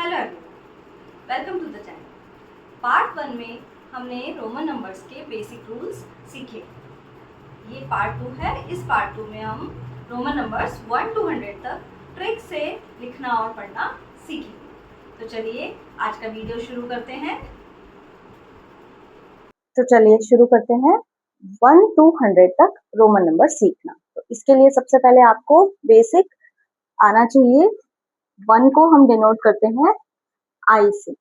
Hello everyone, welcome to the channel. Part 1 में हमने Roman numbers के बेसिक रूल्स सीखे। ये पार्ट 2 है। इस पार्ट 2 में हम रोमन नंबर्स 1 to 100 तक ट्रिक से लिखना और पढ़ना सीखेंगे। तो चलिए आज का वीडियो शुरू करते हैं। तो चलिए शुरू करते हैं 1 to 100 तक रोमन नंबर सीखना। तो इसके लिए सबसे पहले आपको बेसिक आना चाहिए। 1 को हम डिनोट करते हैं आई से,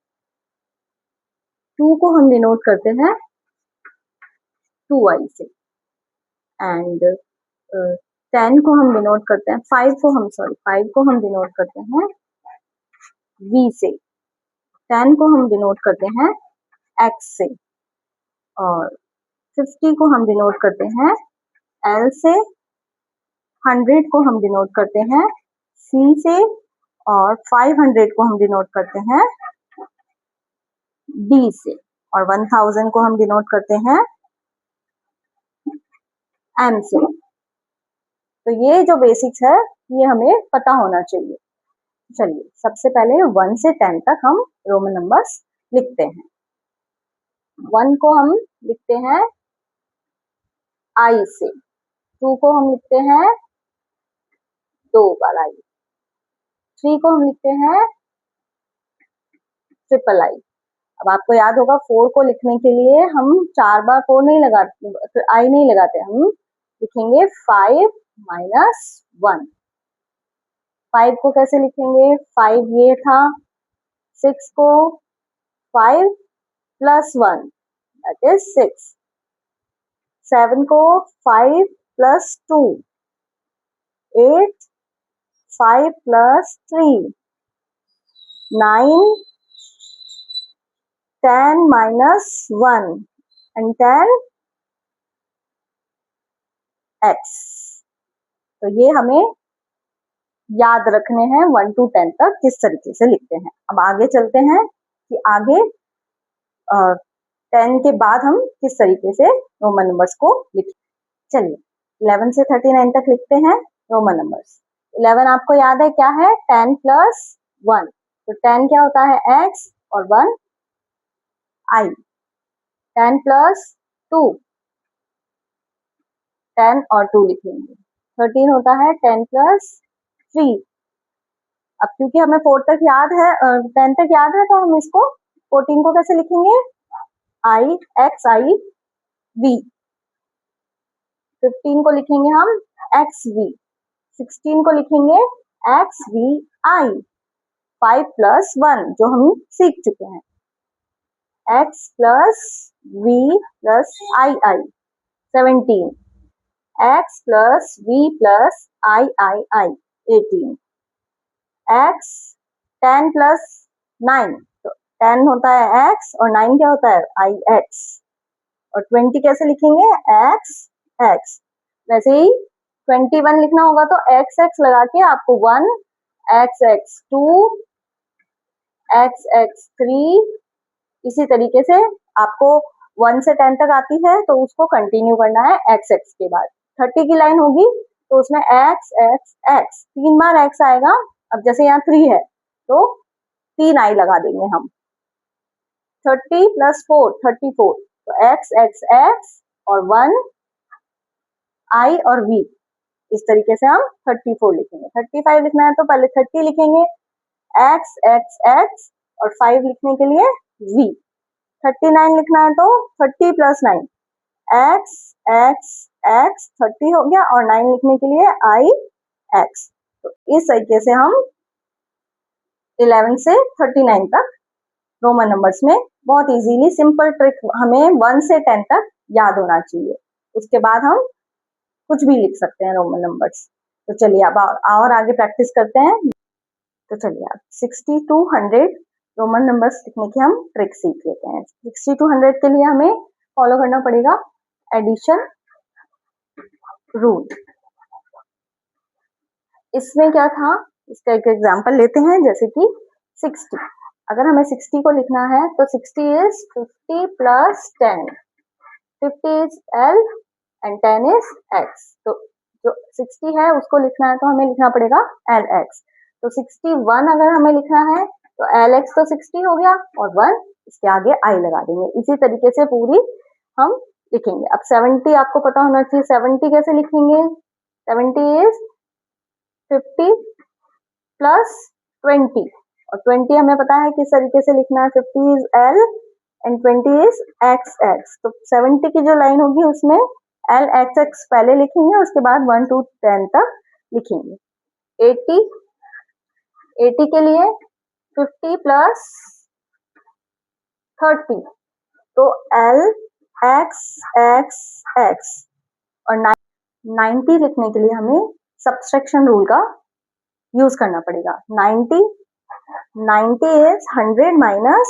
2 को हम डिनोट करते हैं 2i से, एंड 10 को हम डिनोट करते हैं 5 को हम डिनोट करते हैं v से, 10 को हम डिनोट करते हैं x से, और 50 को हम डिनोट करते हैं l से, 100 को हम डिनोट करते हैं c से, और 500 को हम डिनोट करते हैं d से, और 1000 को हम डिनोट करते हैं m से। तो ये जो बेसिक्स है ये हमें पता होना चाहिए। चलिए सबसे पहले 1 से 10 तक हम रोमन नंबर्स लिखते हैं। 1 को हम लिखते हैं आई से, 2 को हम लिखते हैं 2 बार आई, 3 को हम लिखते हैं ट्रिपल आई। अब आपको याद होगा 4 को लिखने के लिए हम 4 बार 4 नहीं लगाते, आई नहीं लगाते, हम लिखेंगे 5 माइनस 1। 5 को कैसे लिखेंगे? 5 ये था, 6 को 5 प्लस 1 दैट इज 6, 7 को 5 plus 2 8, 5 plus 3 9, 10 minus 1 and 10 x। तो ये हमें याद रखने हैं 1 to 10 तक किस तरीके से लिखते हैं। अब आगे चलते हैं कि आगे 10 के बाद हम किस तरीके से रोमन नंबर्स को लिखें। चलिए 11 से 39 तक लिखते हैं रोमन नंबर्स। 11 आपको याद है क्या है? 10 प्लस 1। तो 10 क्या होता है? x, और 1 i। 10 प्लस 2, 10 और 2 लिखेंगे। 13 होता है 10 प्लस 3। अब क्योंकि हमें 4 तक याद है, 10 तक याद है, तो हम इसको 14 को कैसे लिखेंगे? i x i v। 15 को लिखेंगे हम x v। 16 को लिखेंगे x v i। 5 प्लस 1 जो हम सीख चुके हैं, x plus v plus i i। 17 x plus v plus i i i। 18 x 10 plus 9, तो 10 होता है x और 9 क्या होता है? i x। और 20 कैसे लिखेंगे? x x। वैसे ही 21 लिखना होगा तो x x लगा के आपको 1 x x 2 x x 3, इसी तरीके से आपको 1 से 10 तक आती है तो उसको कंटिन्यू करना है x x के बाद। 30 की लाइन होगी तो उसमें x x x 3 बार x आएगा। अब जैसे यहाँ 3 है तो 3 आई लगा देंगे हम। 30 प्लस 4 34, तो x x x और 1 i और v। इस तरीके से हम 34 लिखेंगे। 35 लिखना है तो पहले 30 लिखेंगे x x x और 5 लिखने के लिए v। 39 लिखना है तो 30 प्लस 9 x x x 30 हो गया, और 9 लिखने के लिए i x। तो इस तरीके से हम 11 से 39 तक रोमन नंबर्स में बहुत इजीली सिंपल ट्रिक, हमें 1 से 10 तक याद होना चाहिए। उसके बाद हम कुछ भी लिख सकते हैं रोमन नंबर्स। तो चलिए अब और आगे प्रैक्टिस करते हैं। तो चलिए अब 60 to 100 रोमन नंबर्स लिखने की हम ट्रिक सीख लेते हैं। 60 to 100 के लिए हमें फॉलो करना पड़ेगा एडिशन रूल। इसमें क्या था, इसका एक एग्जांपल लेते हैं, जैसे कि 60। अगर हमें 60 को लिखना है तो 60 is 50 plus 10, 50 is l and 10 is x। तो जो 60 है उसको लिखना है तो हमें लिखना पड़ेगा lx। तो 61 अगर हमें लिखना है तो LX तो 60 हो गया और 1 इसके आगे I लगा देंगे। इसी तरीके से पूरी हम लिखेंगे। अब 70 आपको पता होना चाहिए, 70 कैसे लिखेंगे? 70 इज 50 प्लस 20 और 20 हमें पता है किस तरीके से लिखना है। 50 is L and 20 is XX। तो 70 की जो लाइन होगी उसमें LXX पहले लिखेंगे, उसके बाद 1 to 10 तक लिखेंगे। 80 के लिए 50 प्लस 30 तो LXXX और 90 लिखने के लिए हमें सब्सट्रैक्शन रूल का यूज करना पड़ेगा। 90 इज 100 माइनस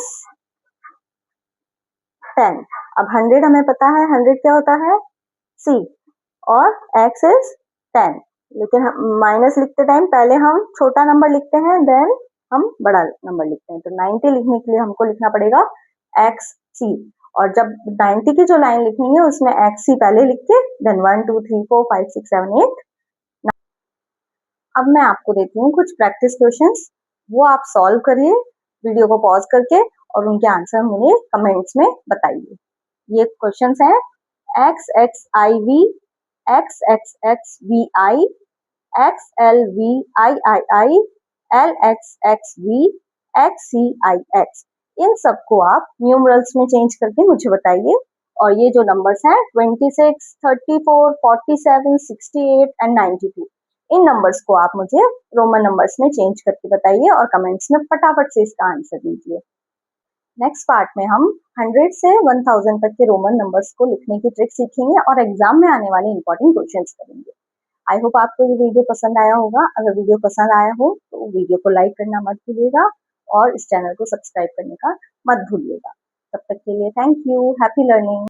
10। अब 100 हमें पता है 100 क्या होता है C और X इज 10, लेकिन माइनस लिखते टाइम पहले हम छोटा नंबर लिखते हैं देन हम बड़ा नंबर लिखते हैं। तो 90 लिखने के लिए हमको लिखना पड़ेगा XC और जब 90 की जो लाइन लिखेंगे उसमें XC पहले लिख के देन 1 2 3 4 5 6 7 8। अब मैं आपको देती हूँ कुछ प्रैक्टिस क्वेश्चंस, वो आप सॉल्व करिए वीडियो को पॉज करके और उनके आंसर मुझे कमेंट्स में बताइए। ये क्वेश्चंस हैं XXIV, XXXVI, XLVIII, LXXV, XCIX। इन सबको आप न्यूमरल्स में चेंज करके मुझे बताइए। और ये जो नंबर्स हैं 26, 34, 47, 68 एंड 92, इन नंबर्स को आप मुझे रोमन नंबर्स में चेंज करके बताइए और कमेंट्स में फटाफट से इसका आंसर दीजिए। नेक्स्ट पार्ट में हम 100 से 1000 तक के रोमन नंबर्स को लिखने की ट्रिक सीखेंगे और एग्जाम में आने वाले इंपॉर्टेंट क्वेश्चंस करेंगे। आई होप आपको ये वीडियो पसंद आया होगा। अगर वीडियो पसंद आया हो तो वीडियो को लाइक करना मत भूलिएगा और इस चैनल को सब्सक्राइब करने का मत भूलिएगा। तब तक के लिए थैंक यू, हैप्पी लर्निंग।